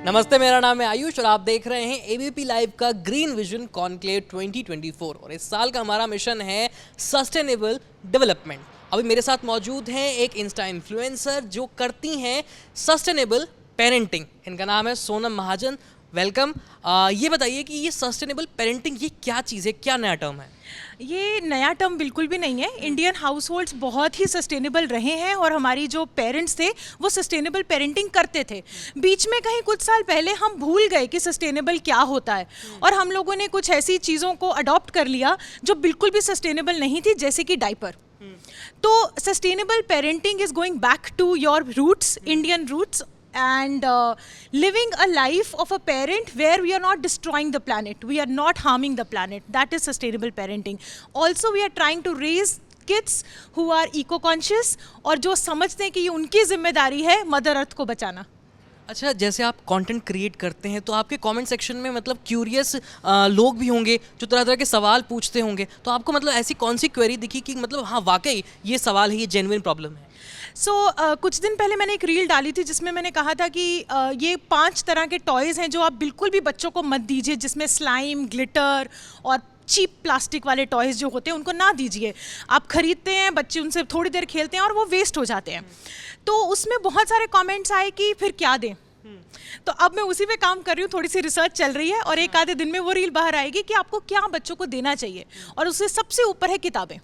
नमस्ते, मेरा नाम है आयुष और आप देख रहे हैं एबीपी लाइव का ग्रीन विजन कॉन्क्लेव 2024 और इस साल का हमारा मिशन है सस्टेनेबल डेवलपमेंट। अभी मेरे साथ मौजूद हैं एक इंस्टा इन्फ्लुएंसर जो करती हैं सस्टेनेबल पेरेंटिंग। इनका नाम है सोनम महाजन। वेलकम। ये बताइए कि ये सस्टेनेबल पेरेंटिंग ये क्या चीज़ है, क्या नया टर्म है? ये नया टर्म बिल्कुल भी नहीं है। इंडियन हाउस होल्ड्स बहुत ही सस्टेनेबल रहे हैं और हमारी जो पेरेंट्स थे वो सस्टेनेबल पेरेंटिंग करते थे। बीच में कहीं कुछ साल पहले हम भूल गए कि सस्टेनेबल क्या होता है और हम लोगों ने कुछ ऐसी चीज़ों को अडॉप्ट कर लिया जो बिल्कुल भी सस्टेनेबल नहीं थी, जैसे कि डायपर। तो sustainable parenting is going back to your roots, Indian roots, and living a life of a parent where we are not destroying the planet, we are not harming the planet. That is sustainable parenting. Also we are trying to raise kids who are eco conscious और जो समझते हैं कि ये उनकी जिम्मेदारी है mother earth को बचाना। अच्छा, जैसे आप कंटेंट क्रिएट करते हैं तो आपके कमेंट सेक्शन में मतलब क्यूरियस लोग भी होंगे जो तरह तरह के सवाल पूछते होंगे, तो आपको मतलब ऐसी कौन सी क्वेरी दिखी कि मतलब हाँ वाकई ये सवाल है, ये जेन्युइन प्रॉब्लम है? कुछ दिन पहले मैंने एक रील डाली थी जिसमें मैंने कहा था कि ये 5 तरह के टॉयज़ हैं जो आप बिल्कुल भी बच्चों को मत दीजिए, जिसमें स्लाइम, ग्लिटर और चीप प्लास्टिक वाले टॉयज़ जो होते हैं उनको ना दीजिए। आप खरीदते हैं, बच्चे उनसे थोड़ी देर खेलते हैं और वो वेस्ट हो जाते हैं। तो उसमें बहुत सारे कमेंट्स आए कि फिर क्या दें। तो अब मैं उसी पे काम कर रही हूँ, थोड़ी सी रिसर्च चल रही है और एक आधे दिन में वो रील बाहर आएगी कि आपको क्या बच्चों को देना चाहिए। और उससे सबसे ऊपर है किताबें।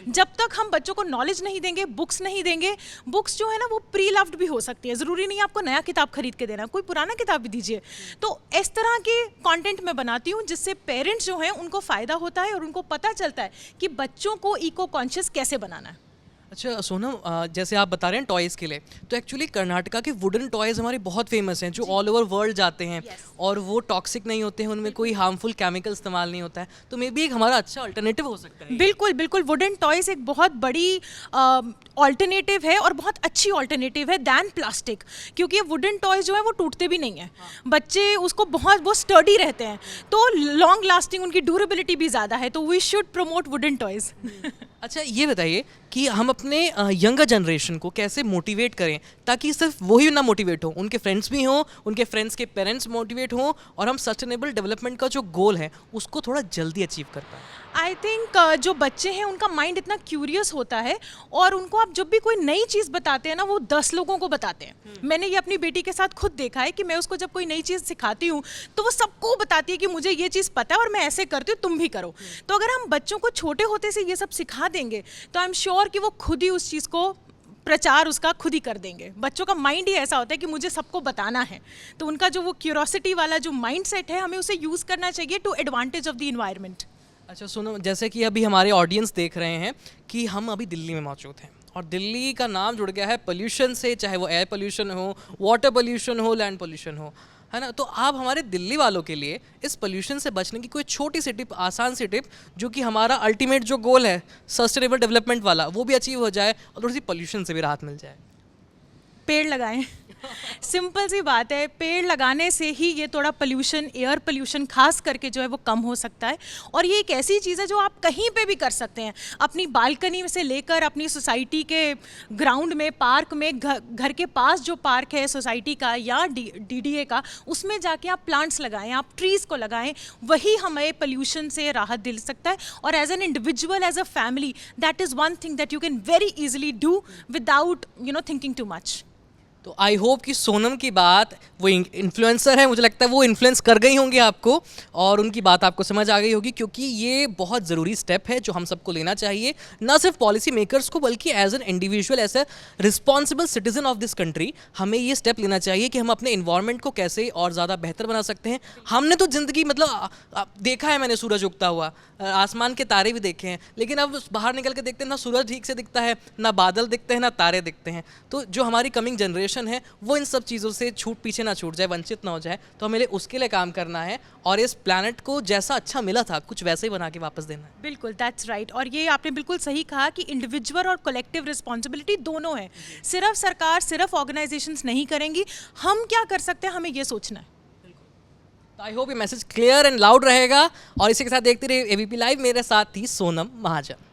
जब तक हम बच्चों को नॉलेज नहीं देंगे, बुक्स नहीं देंगे, बुक्स जो है ना वो प्री लव्ड भी हो सकती है। ज़रूरी नहीं है आपको नया किताब खरीद के देना, कोई पुराना किताब भी दीजिए। तो इस तरह के कंटेंट मैं बनाती हूँ जिससे पेरेंट्स जो हैं उनको फ़ायदा होता है और उनको पता चलता है कि बच्चों को इको कॉन्शियस कैसे बनाना है। अच्छा सोनम, जैसे आप बता रहे हैं टॉयज़ के लिए, तो एक्चुअली कर्नाटका के वुडन टॉयज़ हमारे बहुत फेमस हैं जो ऑल ओवर वर्ल्ड जाते हैं। और वो टॉक्सिक नहीं होते हैं, उनमें कोई हार्मफुल केमिकल इस्तेमाल नहीं होता है, तो मे बी एक हमारा अच्छा अल्टरनेटिव हो सकता है। बिल्कुल बिल्कुल, वुडन टॉयज़ एक बहुत बड़ी ऑल्टरनेटिव है और बहुत अच्छी ऑल्टरनेटिव है दैन प्लास्टिक, क्योंकि ये वुडन टॉयज़ जो है वो टूटते भी नहीं हैं। बच्चे उसको बहुत स्टर्डी रहते हैं, तो लॉन्ग लास्टिंग, उनकी ड्यूरेबिलिटी भी ज़्यादा है, तो we should promote wooden toys. अच्छा, ये बताइए कि हम अपने यंगर जनरेशन को कैसे मोटिवेट करें ताकि सिर्फ वही ना मोटिवेट हो, उनके फ्रेंड्स भी हों, उनके फ्रेंड्स के पेरेंट्स मोटिवेट हों और हम सस्टेनेबल डेवलपमेंट का जो गोल है उसको थोड़ा जल्दी अचीव कर पाएँ। आई थिंक जो बच्चे हैं उनका माइंड इतना क्यूरियस होता है और उनको आप जब भी कोई नई चीज़ बताते हैं ना वो 10 लोगों को बताते हैं। मैंने ये अपनी बेटी के साथ खुद देखा है कि मैं उसको जब कोई नई चीज़ सिखाती हूँ तो वो सबको बताती है कि मुझे ये चीज़ पता है और मैं ऐसे करती हूँ, तुम भी करो। तो अगर हम बच्चों को छोटे होते से ये सब सिखा देंगे तो आई एम श्योर कि वो खुद ही उस चीज़ को प्रचार उसका खुद ही कर देंगे। बच्चों का माइंड ही ऐसा होता है कि मुझे सबको बताना है, तो उनका जो वो क्यूरोसिटी वाला जो माइंड सेट है हमें उसे यूज़ करना चाहिए to advantage of the environment. अच्छा सुनो, जैसे कि अभी हमारे ऑडियंस देख रहे हैं कि हम अभी दिल्ली में मौजूद हैं और दिल्ली का नाम जुड़ गया है पोल्यूशन से, चाहे वो एयर पोल्यूशन हो, वाटर पोल्यूशन हो, लैंड पोल्यूशन हो, है ना। तो आप हमारे दिल्ली वालों के लिए इस पोल्यूशन से बचने की कोई छोटी सी टिप, आसान सी टिप, जो कि हमारा अल्टीमेट जो गोल है सस्टेनेबल डेवलपमेंट वाला वो भी अचीव हो जाए और थोड़ी सी पोल्यूशन से भी राहत मिल जाए। पेड़ लगाएं। सिंपल सी बात है, पेड़ लगाने से ही ये थोड़ा पोल्यूशन, एयर पोल्यूशन खास करके जो है वो कम हो सकता है। और ये एक ऐसी चीज़ है जो आप कहीं पे भी कर सकते हैं, अपनी बालकनी में से लेकर अपनी सोसाइटी के ग्राउंड में, पार्क में, घर के पास जो पार्क है सोसाइटी का या डीडीए का, उसमें जाके आप प्लांट्स लगाएं, आप ट्रीज़ को लगाएं, वही हमें पोल्यूशन से राहत दिल सकता है। और as an individual, as a family, that is one thing that you can very easily do without thinking too much. तो आई होप कि सोनम की बात, वो इन्फ्लुएंसर है, मुझे लगता है वो इन्फ्लुएंस कर गई होंगी आपको और उनकी बात आपको समझ आ गई होगी, क्योंकि ये बहुत ज़रूरी स्टेप है जो हम सबको लेना चाहिए, ना सिर्फ पॉलिसी मेकर्स को बल्कि as an individual, as a responsible citizen of this country हमें ये स्टेप लेना चाहिए कि हम अपने इन्वायरमेंट को कैसे और ज़्यादा बेहतर बना सकते हैं। हमने तो ज़िंदगी मतलब देखा है, मैंने सूरज उगता हुआ, आसमान के तारे भी देखे हैं, लेकिन अब बाहर निकल के देखते हैं ना सूरज ठीक से दिखता है, ना बादल दिखते हैं, ना तारे दिखते हैं। तो जो हमारी कमिंग जनरेशन है वो इन सब चीज़ों से पीछे ना छूट जाए, वंचित ना हो जाए, तो हमें उसके लिए काम करना है और इस प्लैनेट को जैसा अच्छा मिला था कुछ वैसे ही बना के वापस देना है। बिल्कुल, दैट्स राइट। और ये आपने बिल्कुल सही कहा कि इंडिविजुअल और कलेक्टिव रिस्पॉन्सिबिलिटी दोनों है। सिर्फ सरकार, सिर्फ ऑर्गेनाइजेशंस नहीं करेंगी, हम क्या कर सकते हैं हमें ये सोचना है। तो आई होप ये मैसेज क्लियर एंड लाउड रहेगा और इसी के साथ देखते रहिए एबीपी लाइव। मेरे साथ थी सोनम महाजन।